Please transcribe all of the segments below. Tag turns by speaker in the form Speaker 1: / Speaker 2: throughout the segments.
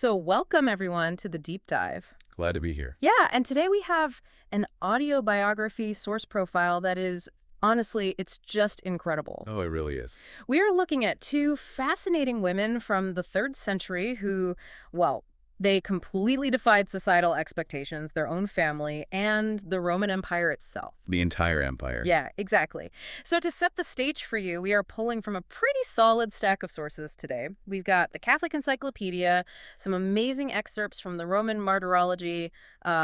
Speaker 1: So welcome, everyone, to the deep dive.
Speaker 2: Glad to be here.
Speaker 1: Yeah, and today we have an audio biography source profile that is, honestly, it's just incredible.
Speaker 2: Oh, it really is.
Speaker 1: We are looking at two fascinating women from the 3rd century who, well, they completely defied societal expectations, their own family, and the Roman Empire itself.
Speaker 2: The entire empire.
Speaker 1: Yeah, exactly. So to set the stage for you, we are pulling from a pretty solid stack of sources today. We've got the Catholic Encyclopedia, some amazing excerpts from the Roman Martyrology,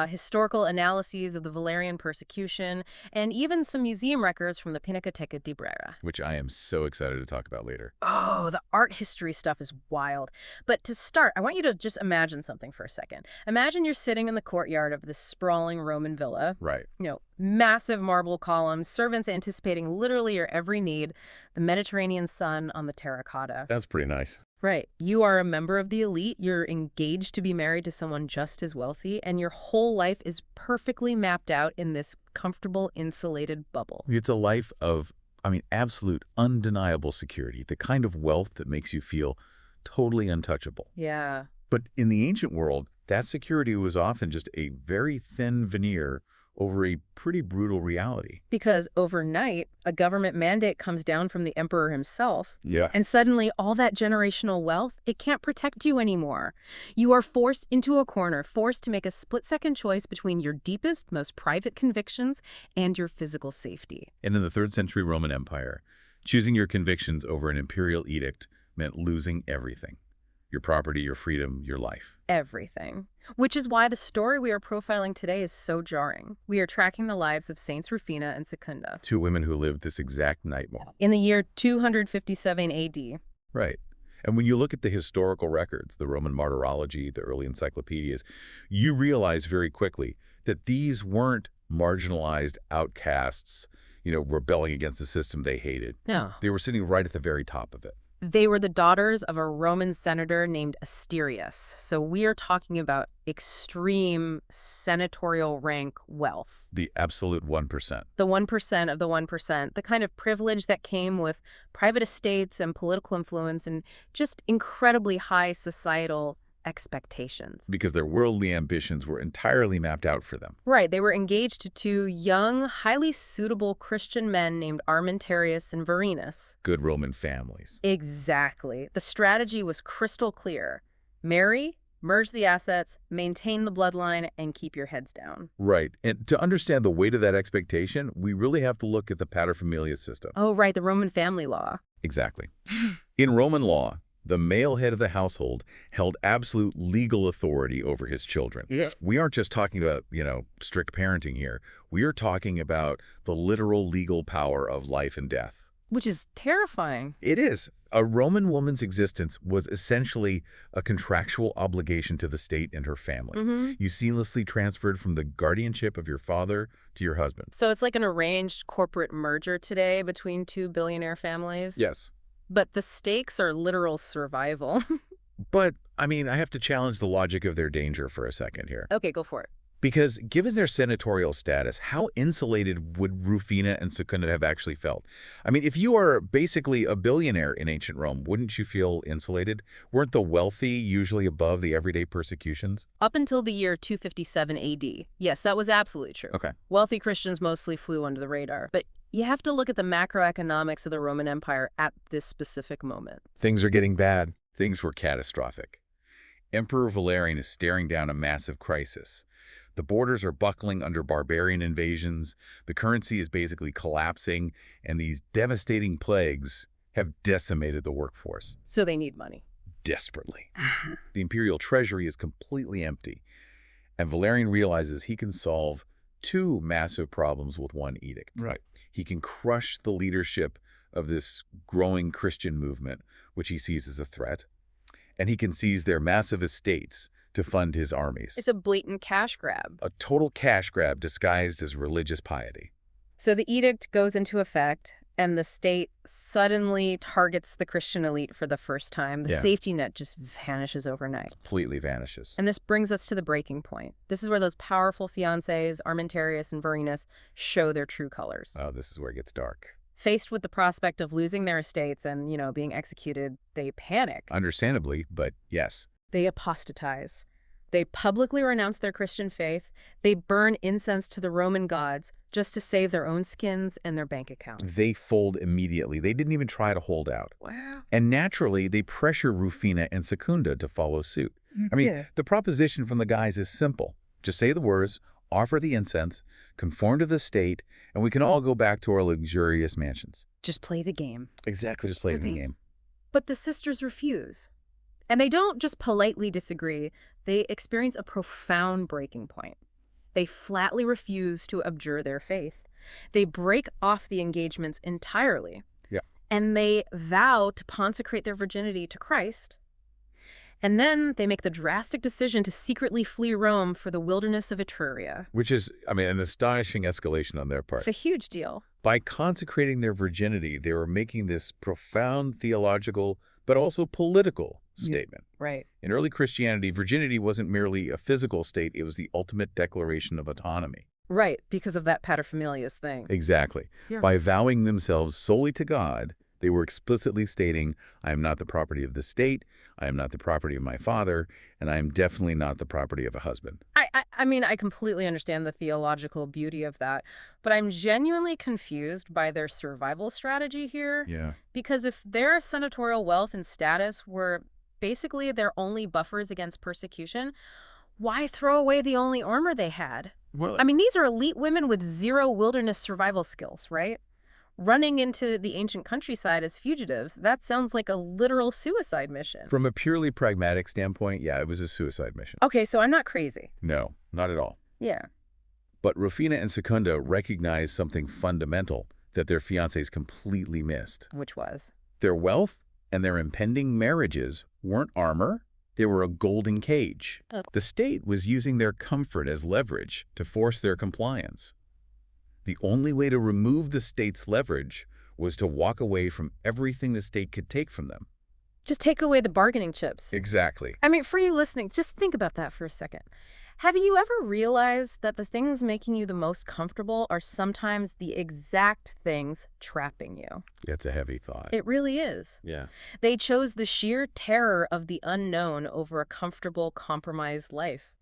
Speaker 1: historical analyses of the Valerian persecution, and even some museum records from the Pinacoteca di Brera.
Speaker 2: Which I am so excited to talk about later.
Speaker 1: Oh, the art history stuff is wild. But to start, I want you to just imagine something for a second. Imagine you're sitting in the courtyard of this sprawling Roman villa.
Speaker 2: Right.
Speaker 1: You know, massive marble columns, servants anticipating literally your every need, the Mediterranean sun on the terracotta.
Speaker 2: That's pretty nice.
Speaker 1: Right. You are a member of the elite, you're engaged to be married to someone just as wealthy, and your whole life is perfectly mapped out in this comfortable, insulated bubble.
Speaker 2: It's a life of, absolute, undeniable security, the kind of wealth that makes you feel totally untouchable.
Speaker 1: Yeah.
Speaker 2: But in the ancient world, that security was often just a very thin veneer over a pretty brutal reality.
Speaker 1: Because overnight, a government mandate comes down from the emperor himself.
Speaker 2: Yeah.
Speaker 1: And suddenly, all that generational wealth, it can't protect you anymore. You are forced into a corner, forced to make a split-second choice between your deepest, most private convictions and your physical safety.
Speaker 2: And in the 3rd century Roman Empire, choosing your convictions over an imperial edict meant losing everything. Your property, your freedom, your life.
Speaker 1: Everything. Which is why the story we are profiling today is so jarring. We are tracking the lives of Saints Rufina and Secunda.
Speaker 2: 2 women who lived this exact nightmare.
Speaker 1: In the year 257 AD.
Speaker 2: Right. And when you look at the historical records, the Roman Martyrology, the early encyclopedias, you realize very quickly that these weren't marginalized outcasts, rebelling against the system they hated.
Speaker 1: No.
Speaker 2: They were sitting right at the very top of it.
Speaker 1: They were the daughters of a Roman senator named Asterius. So we are talking about extreme senatorial rank wealth.
Speaker 2: The absolute 1%.
Speaker 1: The 1% of the 1%, the kind of privilege that came with private estates and political influence and just incredibly high societal expectations.
Speaker 2: Because their worldly ambitions were entirely mapped out for them.
Speaker 1: Right. They were engaged to 2 young, highly suitable Christian men named Armentarius and Varenus.
Speaker 2: Good Roman families.
Speaker 1: Exactly. The strategy was crystal clear. Marry, merge the assets, maintain the bloodline, and keep your heads down.
Speaker 2: Right. And to understand the weight of that expectation, we really have to look at the paterfamilias system.
Speaker 1: Oh, right. The Roman family law.
Speaker 2: Exactly. In Roman law, the male head of the household held absolute legal authority over his children.
Speaker 1: Yeah.
Speaker 2: We aren't just talking about, strict parenting here. We are talking about the literal legal power of life and death.
Speaker 1: Which is terrifying.
Speaker 2: It is. A Roman woman's existence was essentially a contractual obligation to the state and her family. You seamlessly transferred from the guardianship of your father to your husband.
Speaker 1: So it's like an arranged corporate merger today between 2 billionaire families?
Speaker 2: Yes.
Speaker 1: But the stakes are literal survival.
Speaker 2: But, I have to challenge the logic of their danger for a second here.
Speaker 1: Okay, go for it.
Speaker 2: Because given their senatorial status, how insulated would Rufina and Secunda have actually felt? If you are basically a billionaire in ancient Rome, wouldn't you feel insulated? Weren't the wealthy usually above the everyday persecutions?
Speaker 1: Up until the year 257 AD. Yes, that was absolutely true.
Speaker 2: Okay.
Speaker 1: Wealthy Christians mostly flew under the radar. But you have to look at the macroeconomics of the Roman Empire at this specific moment.
Speaker 2: Things are getting bad. Things were catastrophic. Emperor Valerian is staring down a massive crisis. The borders are buckling under barbarian invasions, the currency is basically collapsing, and these devastating plagues have decimated the workforce.
Speaker 1: So they need money.
Speaker 2: Desperately. The imperial treasury is completely empty, and Valerian realizes he can solve 2 massive problems with 1 edict. Right.
Speaker 1: He
Speaker 2: can crush the leadership of this growing Christian movement, which he sees as a threat, and he can seize their massive estates to fund his armies.
Speaker 1: It's a blatant cash grab.
Speaker 2: A total cash grab disguised as religious piety.
Speaker 1: So the edict goes into effect, and the state suddenly targets the Christian elite for the first time. The safety net just vanishes overnight.
Speaker 2: Completely vanishes.
Speaker 1: And this brings us to the breaking point. This is where those powerful fiancés, Armentarius and Varenus, show their true colors.
Speaker 2: Oh, this is where it gets dark.
Speaker 1: Faced with the prospect of losing their estates and, being executed, they panic.
Speaker 2: Understandably, but yes.
Speaker 1: They apostatize. They publicly renounce their Christian faith. They burn incense to the Roman gods just to save their own skins and their bank account.
Speaker 2: They fold immediately. They didn't even try to hold out.
Speaker 1: Wow.
Speaker 2: And naturally, they pressure Rufina and Secunda to follow suit. I mean, the proposition from the guys is simple. Just say the words, offer the incense, conform to the state, and we can all go back to our luxurious mansions.
Speaker 1: Just play the game.
Speaker 2: Exactly, just play the game.
Speaker 1: But the sisters refuse. And they don't just politely disagree. They experience a profound breaking point. They flatly refuse to abjure their faith. They break off the engagements entirely.
Speaker 2: Yeah.
Speaker 1: And they vow to consecrate their virginity to Christ. And then they make the drastic decision to secretly flee Rome for the wilderness of Etruria.
Speaker 2: Which is, I mean, an astonishing escalation on their part.
Speaker 1: It's a huge deal.
Speaker 2: By consecrating their virginity, they were making this profound theological, but also political statement.
Speaker 1: Right.
Speaker 2: In early Christianity, virginity wasn't merely a physical state, it was the ultimate declaration of autonomy.
Speaker 1: Right, because of that paterfamilias thing.
Speaker 2: Exactly.
Speaker 1: Yeah.
Speaker 2: By vowing themselves solely to God, they were explicitly stating, I am not the property of the state, I am not the property of my father, and I am definitely not the property of a husband.
Speaker 1: I mean, I completely understand the theological beauty of that, but I'm genuinely confused by their survival strategy here.
Speaker 2: Yeah.
Speaker 1: Because if their senatorial wealth and status were basically their only buffers against persecution, why throw away the only armor they had?
Speaker 2: Well,
Speaker 1: I mean, these are elite women with zero wilderness survival skills, right? Running into the ancient countryside as fugitives, that sounds like a literal suicide mission.
Speaker 2: from a purely pragmatic standpoint, yeah, it was a suicide mission.
Speaker 1: Okay, so I'm not crazy.
Speaker 2: No, not at all.
Speaker 1: Yeah.
Speaker 2: But Rufina and Secunda recognized something fundamental that their fiancés completely missed.
Speaker 1: Which was?
Speaker 2: Their wealth and their impending marriages weren't armor, they were a golden cage.
Speaker 1: Oh.
Speaker 2: The state was using their comfort as leverage to force their compliance. The only way to remove the state's leverage was to walk away from everything the state could take from them.
Speaker 1: Just take away the bargaining chips.
Speaker 2: Exactly.
Speaker 1: I mean, for you listening, just think about that for a second. Have you ever realized that the things making you the most comfortable are sometimes the exact things trapping you?
Speaker 2: That's a heavy thought.
Speaker 1: It really is.
Speaker 2: Yeah.
Speaker 1: They chose the sheer terror of the unknown over a comfortable, compromised life.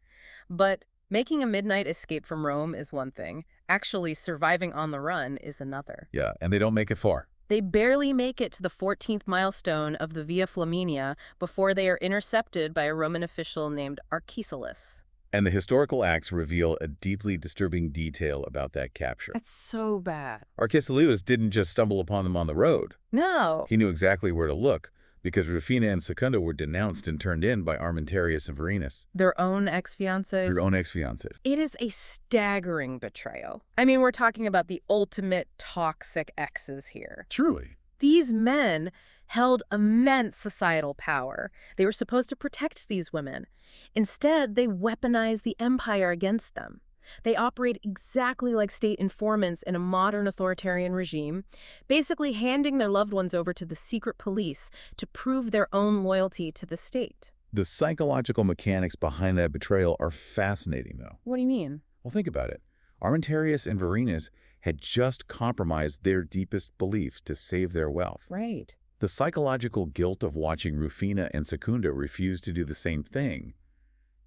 Speaker 1: But making a midnight escape from Rome is one thing. Actually surviving on the run is another.
Speaker 2: Yeah, and they don't make it far.
Speaker 1: They barely make it to the 14th milestone of the Via Flaminia before they are intercepted by a Roman official named Aristocratic.
Speaker 2: And the historical acts reveal a deeply disturbing detail about that capture.
Speaker 1: That's so bad.
Speaker 2: Aristocratic didn't just stumble upon them on the road.
Speaker 1: No.
Speaker 2: He knew exactly where to look, because Rufina and Secunda were denounced and turned in by Martyrs and Varenus,
Speaker 1: Their own ex-fiancés.
Speaker 2: their own ex-fiancés.
Speaker 1: It is a staggering betrayal. I mean, we're talking about the ultimate toxic exes here.
Speaker 2: Truly.
Speaker 1: These men held immense societal power. They were supposed to protect these women. Instead, they weaponized the empire against them. They operate exactly like state informants in a modern authoritarian regime, basically handing their loved ones over to the secret police to prove their own loyalty to the state.
Speaker 2: The psychological mechanics behind that betrayal are fascinating, though.
Speaker 1: What do you mean?
Speaker 2: Well, think about it. Martyrs and Varenus had just compromised their deepest beliefs to save their wealth.
Speaker 1: Right.
Speaker 2: The psychological guilt of watching Rufina and Secunda refuse to do the same thing,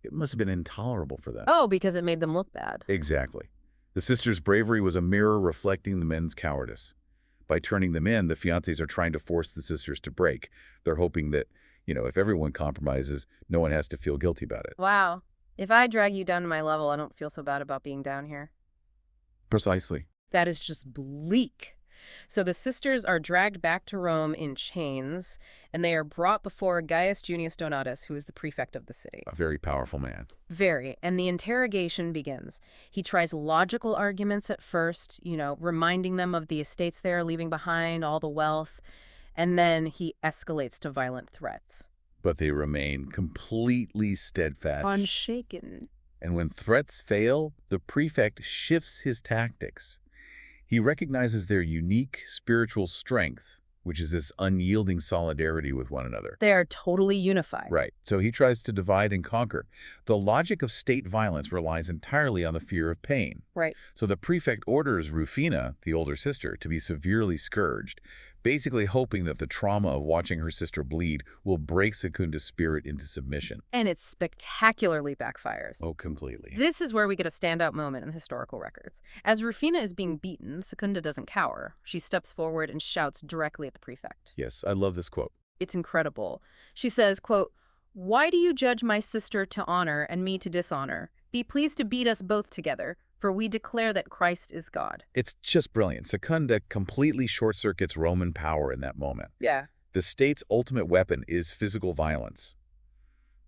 Speaker 2: it must have been intolerable for them.
Speaker 1: Oh, because it made them look bad.
Speaker 2: Exactly. The sisters' bravery was a mirror reflecting the men's cowardice. By turning them in, the fiancés are trying to force the sisters to break. They're hoping that, if everyone compromises, no one has to feel guilty about it.
Speaker 1: Wow. If I drag you down to my level, I don't feel so bad about being down here.
Speaker 2: Precisely.
Speaker 1: That is just bleak. So the sisters are dragged back to Rome in chains, and they are brought before Gaius Junius Donatus, who is the prefect of the city.
Speaker 2: A very powerful man.
Speaker 1: Very. And the interrogation begins. He tries logical arguments at first, reminding them of the estates they are leaving behind, all the wealth, and then he escalates to violent threats.
Speaker 2: But they remain completely steadfast.
Speaker 1: Unshaken.
Speaker 2: And when threats fail, the prefect shifts his tactics. He recognizes their unique spiritual strength, which is this unyielding solidarity with one another.
Speaker 1: They are totally unified.
Speaker 2: Right. So he tries to divide and conquer. The logic of state violence relies entirely on the fear of pain.
Speaker 1: Right.
Speaker 2: So the prefect orders Rufina, the older sister, to be severely scourged, basically hoping that the trauma of watching her sister bleed will break Secunda's spirit into submission.
Speaker 1: And it spectacularly backfires.
Speaker 2: Oh, completely.
Speaker 1: This is where we get a standout moment in the historical records. As Rufina is being beaten, Secunda doesn't cower. She steps forward and shouts directly at the prefect.
Speaker 2: Yes, I love this quote.
Speaker 1: It's incredible. She says, quote, "Why do you judge my sister to honor and me to dishonor? Be pleased to beat us both together, for we declare that Christ is God."
Speaker 2: It's just brilliant. Secunda completely short-circuits Roman power in that moment.
Speaker 1: Yeah.
Speaker 2: The state's ultimate weapon is physical violence.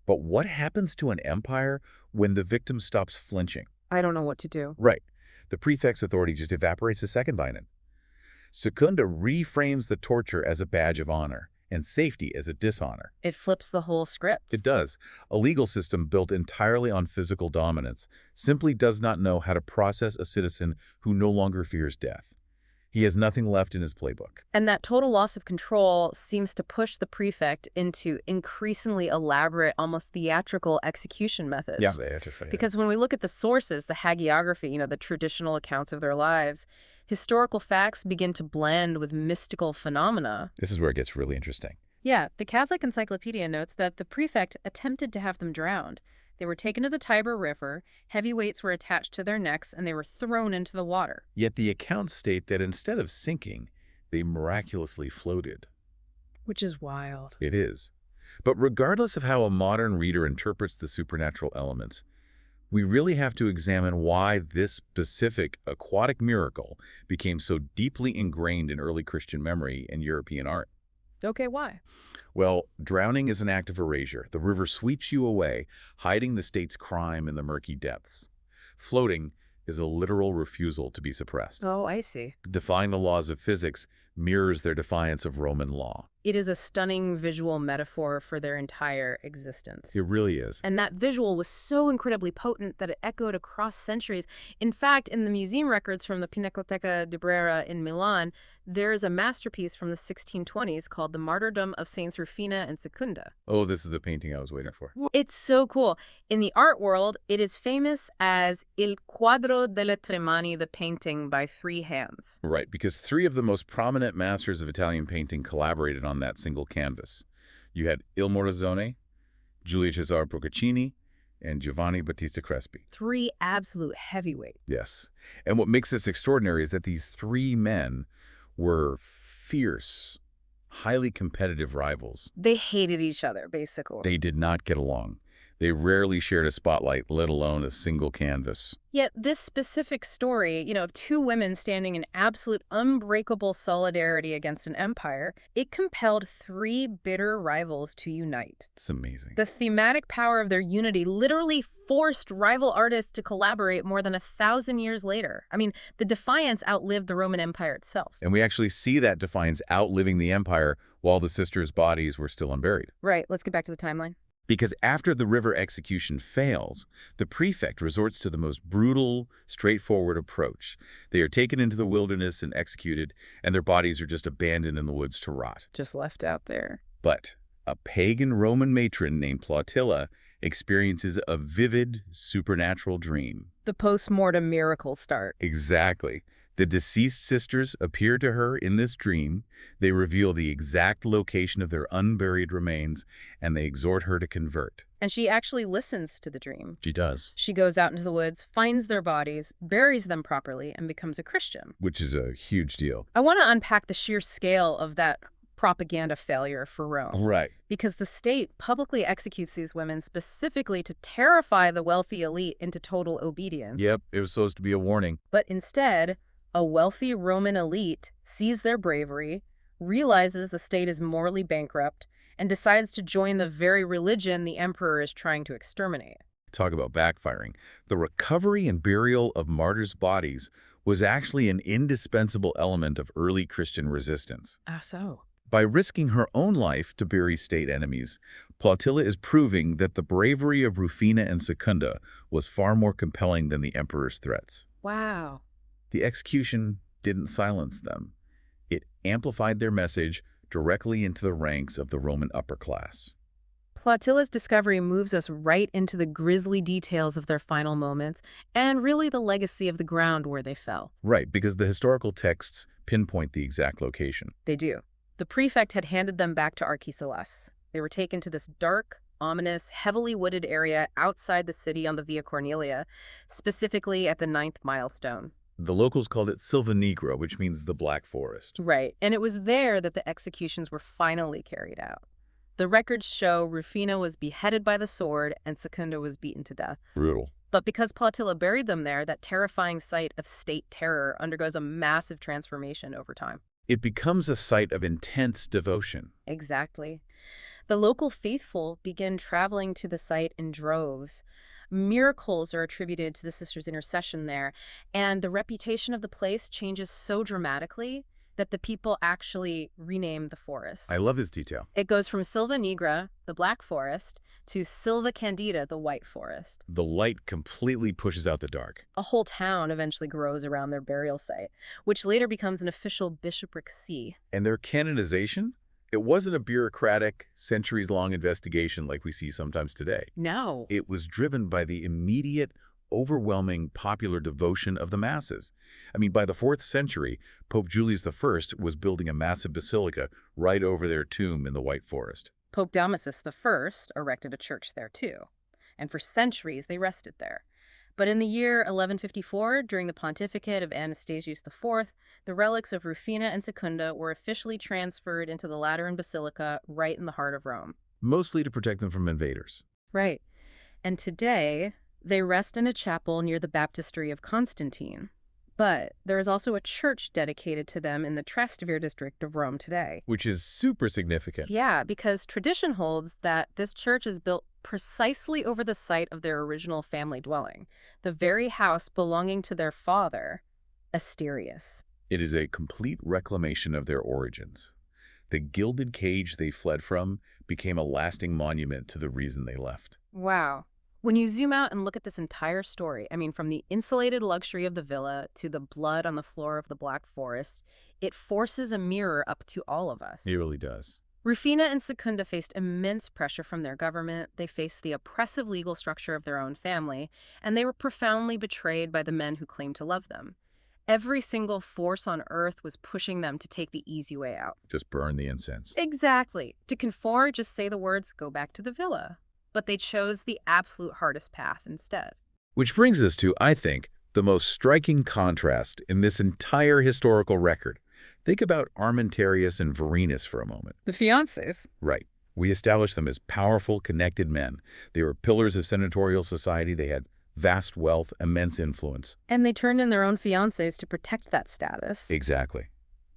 Speaker 2: But what happens to an empire when the victim stops flinching?
Speaker 1: I don't know what to do.
Speaker 2: Right. The prefect's authority just evaporates a second by it. Secunda reframes the torture as a badge of honor and safety as a dishonor.
Speaker 1: It flips the whole script.
Speaker 2: It does. A legal system built entirely on physical dominance simply does not know how to process a citizen who no longer fears death. He has nothing left in his playbook.
Speaker 1: And that total loss of control seems to push the prefect into increasingly elaborate, almost theatrical execution methods.
Speaker 2: Yeah, that's right.
Speaker 1: Because when we look at the sources, the hagiography, the traditional accounts of their lives, historical facts begin to blend with mystical phenomena.
Speaker 2: This is where it gets really interesting.
Speaker 1: Yeah, the Catholic Encyclopedia notes that the prefect attempted to have them drowned. They were taken to the Tiber River, heavy weights were attached to their necks, and they were thrown into the water.
Speaker 2: Yet the accounts state that instead of sinking, they miraculously floated.
Speaker 1: Which is wild.
Speaker 2: It is. But regardless of how a modern reader interprets the supernatural elements, we really have to examine why this specific aquatic miracle became so deeply ingrained in early Christian memory and European art.
Speaker 1: Okay, why?
Speaker 2: Well, drowning is an act of erasure. The river sweeps you away, hiding the state's crime in the murky depths. Floating is a literal refusal to be suppressed.
Speaker 1: Oh, I see.
Speaker 2: Defying the laws of physics mirrors their defiance of Roman law.
Speaker 1: It is a stunning visual metaphor for their entire existence.
Speaker 2: It really is.
Speaker 1: And that visual was so incredibly potent that it echoed across centuries. In fact, in the museum records from the Pinacoteca di Brera in Milan, there is a masterpiece from the 1620s called The Martyrdom of Saints Rufina and Secunda.
Speaker 2: Oh, this is the painting I was waiting for.
Speaker 1: It's so cool. In the art world, it is famous as Il Quadro delle Tre Mani, the painting by three hands.
Speaker 2: Right, because three of the most prominent masters of Italian painting collaborated on that single canvas. You had Il Morricone, Giulio Cesare Procaccini, and Giovanni Battista Crespi.
Speaker 1: Three absolute heavyweights.
Speaker 2: Yes. And what makes this extraordinary is that these three men were fierce, highly competitive rivals.
Speaker 1: They hated each other, basically.
Speaker 2: They did not get along. They rarely shared a spotlight, let alone a single canvas.
Speaker 1: Yet this specific story, of two women standing in absolute unbreakable solidarity against an empire, it compelled three bitter rivals to unite.
Speaker 2: It's amazing.
Speaker 1: The thematic power of their unity literally forced rival artists to collaborate more than 1,000 years later. I mean, the Defiants outlived the Roman Empire itself.
Speaker 2: And we actually see that Defiance outliving the empire while the sisters' bodies were still unburied.
Speaker 1: Right, let's get back to the timeline.
Speaker 2: Because after the river execution fails, the prefect resorts to the most brutal, straightforward approach. They are taken into the wilderness and executed, and their bodies are just abandoned in the woods to rot.
Speaker 1: Just left out there.
Speaker 2: But a pagan Roman matron named Plautilla experiences a vivid, supernatural dream.
Speaker 1: The post-mortem miracles start.
Speaker 2: Exactly. The deceased sisters appear to her in this dream. They reveal the exact location of their unburied remains, and they exhort her to convert.
Speaker 1: And she actually listens to the dream.
Speaker 2: She does.
Speaker 1: She goes out into the woods, finds their bodies, buries them properly, and becomes a Christian.
Speaker 2: Which is a huge deal.
Speaker 1: I want to unpack the sheer scale of that propaganda failure for Rome.
Speaker 2: Right.
Speaker 1: Because the state publicly executes these women specifically to terrify the wealthy elite into total obedience.
Speaker 2: Yep, it was supposed to be a warning.
Speaker 1: But instead, a wealthy Roman elite sees their bravery, realizes the state is morally bankrupt, and decides to join the very religion the emperor is trying to exterminate.
Speaker 2: Talk about backfiring. The recovery and burial of martyrs' bodies was actually an indispensable element of early Christian resistance.
Speaker 1: Ah, so?
Speaker 2: By risking her own life to bury state enemies, Plautilla is proving that the bravery of Rufina and Secunda was far more compelling than the emperor's threats.
Speaker 1: Wow.
Speaker 2: The execution didn't silence them. It amplified their message directly into the ranks of the Roman upper class.
Speaker 1: Plotilla's discovery moves us right into the grisly details of their final moments and really the legacy of the ground where they fell.
Speaker 2: Right, because the historical texts pinpoint the exact location.
Speaker 1: They do. The prefect had handed them back to Archelaus. They were taken to this dark, ominous, heavily wooded area outside the city on the Via Cornelia, specifically at the ninth milestone.
Speaker 2: The locals called it Silva Negra, which means the Black Forest.
Speaker 1: Right, and it was there that the executions were finally carried out. The records show Rufina was beheaded by the sword and Secunda was beaten to death.
Speaker 2: Brutal.
Speaker 1: But because Plautilla buried them there, that terrifying site of state terror undergoes a massive transformation over time.
Speaker 2: It becomes a site of intense devotion.
Speaker 1: Exactly. The local faithful begin traveling to the site in droves. Miracles are attributed to the sisters' intercession there, and the reputation of the place changes so dramatically that the people actually rename the forest.
Speaker 2: I love this detail.
Speaker 1: It goes from Silva Negra, the Black Forest, to Silva Candida, the White Forest.
Speaker 2: The light completely pushes out the dark.
Speaker 1: A whole town eventually grows around their burial site, which later becomes an official bishopric see.
Speaker 2: And their canonization? It wasn't a bureaucratic, centuries-long investigation like we see sometimes today.
Speaker 1: No.
Speaker 2: It was driven by the immediate, overwhelming popular devotion of the masses. I mean, by the 4th century, Pope Julius I was building a massive basilica right over their tomb in the White Forest.
Speaker 1: Pope Damasus I erected a church there too, and for centuries they rested there. But in the year 1154, during the pontificate of Anastasius IV, the relics of Rufina and Secunda were officially transferred into the Lateran Basilica right in the heart of Rome.
Speaker 2: Mostly to protect them from invaders.
Speaker 1: Right. And today, they rest in a chapel near the baptistry of Constantine. But there is also a church dedicated to them in the Trastevere district of Rome today.
Speaker 2: Which is super significant.
Speaker 1: Yeah, because tradition holds that this church is built precisely over the site of their original family dwelling, the very house belonging to their father, Asterius.
Speaker 2: It is a complete reclamation of their origins. The gilded cage they fled from became a lasting monument to the reason they left.
Speaker 1: Wow. When you zoom out and look at this entire story, I mean, from the insulated luxury of the villa to the blood on the floor of the Black Forest, it forces a mirror up to all of us.
Speaker 2: It really does.
Speaker 1: Rufina and Secunda faced immense pressure from their government, they faced the oppressive legal structure of their own family, and they were profoundly betrayed by the men who claimed to love them. Every single force on earth was pushing them to take the easy way out.
Speaker 2: Just burn the incense.
Speaker 1: Exactly. To conform, just say the words, go back to the villa. But they chose the absolute hardest path instead.
Speaker 2: Which brings us to, I think, the most striking contrast in this entire historical record. Think about Armentarius and Varenus for a moment.
Speaker 1: The Fiancés.
Speaker 2: Right. We established them as powerful, connected men. They were pillars of senatorial society. They had vast wealth, immense influence.
Speaker 1: And they turned in their own fiancés to protect that status.
Speaker 2: Exactly.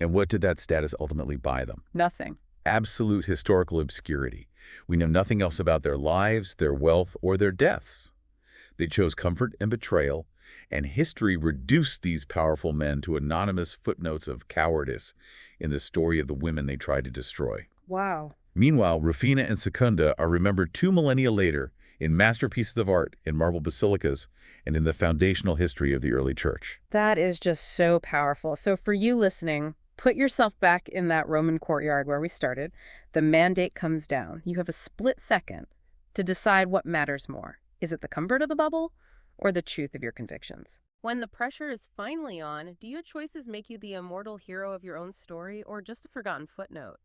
Speaker 2: And what did that status ultimately buy them?
Speaker 1: Nothing.
Speaker 2: Absolute historical obscurity. We know nothing else about their lives, their wealth, or their deaths. They chose comfort and betrayal, and history reduced these powerful men to anonymous footnotes of cowardice in the story of the women they tried to destroy.
Speaker 1: Wow.
Speaker 2: Meanwhile, Rufina and Secunda are remembered 2 millennia later in masterpieces of art in marble basilicas and in the foundational history of the early church.
Speaker 1: That is just so powerful. So for you listening, put yourself back in that Roman courtyard where we started. The mandate comes down. You have a split second to decide what matters more. Is it the comfort of the bubble or the truth of your convictions? When the pressure is finally on, do your choices make you the immortal hero of your own story or just a forgotten footnote?